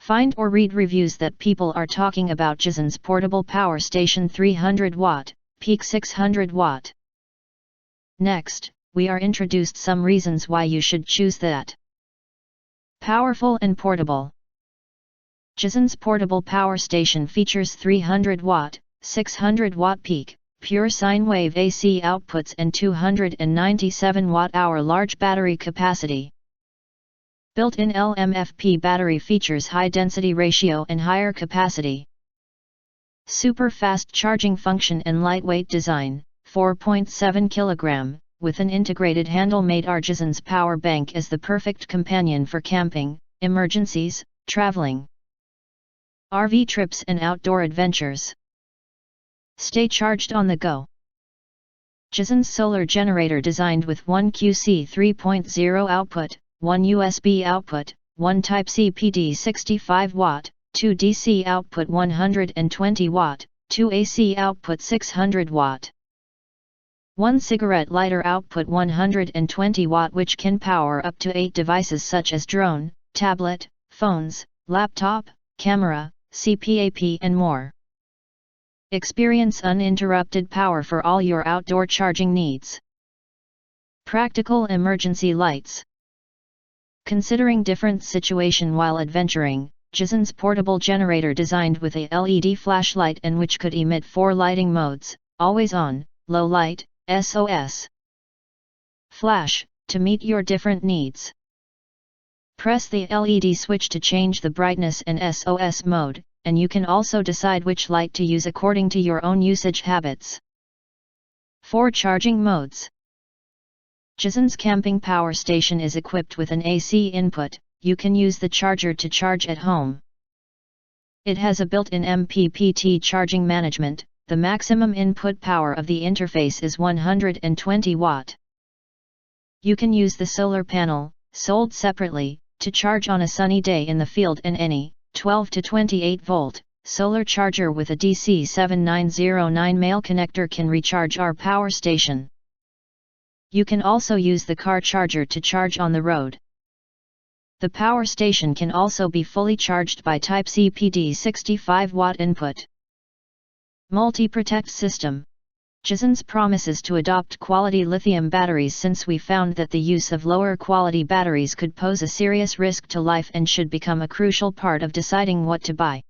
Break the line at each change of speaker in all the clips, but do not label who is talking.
Find or read reviews that people are talking about Jeazans Portable Power Station 300 watt, peak 600 watt. Next, we are introduced some reasons why you should choose that. Powerful and portable. Jeazans Portable Power Station features 300 watt, 600 watt peak, pure sine wave AC outputs and 297 watt-hour large battery capacity. Built-in LMFP battery features high density ratio and higher capacity. Super fast charging function and lightweight design, 4.7 kg, with an integrated handle made our Jeazans power bank as the perfect companion for camping, emergencies, traveling, RV trips and outdoor adventures. Stay charged on the go. Jeazans solar generator designed with 1 QC 3.0 output, 1 USB output, 1 Type-C PD 65 watt, 2 DC output 120 watt, 2 AC output 600 watt. 1 cigarette lighter output 120 watt which can power up to 8 devices such as drone, tablet, phones, laptop, camera, CPAP and more. Experience uninterrupted power for all your outdoor charging needs. Practical emergency lights. Considering different situation while adventuring, Jeazans portable generator designed with a LED flashlight and which could emit 4 lighting modes, always on, low light, SOS, flash, to meet your different needs. Press the LED switch to change the brightness and SOS mode, and you can also decide which light to use according to your own usage habits. 4 charging modes. Jeazans camping power station is equipped with an AC input. You can use the charger to charge at home. It has a built-in MPPT charging management. The maximum input power of the interface is 120 watt. You can use the solar panel, sold separately, to charge on a sunny day in the field and any 12 to 28 volt solar charger with a DC 7909 male connector can recharge our power station. You can also use the car charger to charge on the road. The power station can also be fully charged by Type-C PD 65 watt input. Multi-protect system. Jeazans promises to adopt quality lithium batteries since we found that the use of lower quality batteries could pose a serious risk to life and should become a crucial part of deciding what to buy.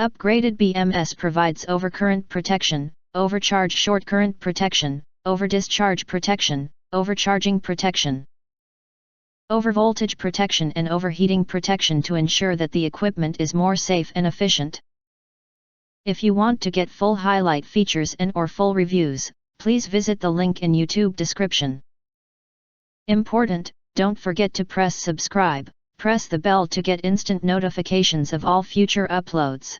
Upgraded BMS provides overcurrent protection, overcharge short current protection, overdischarge protection, overcharging protection, overvoltage protection and overheating protection to ensure that the equipment is more safe and efficient. If you want to get full highlight features and or full reviews, please visit the link in YouTube description. Important, don't forget to press subscribe, press the bell to get instant notifications of all future uploads.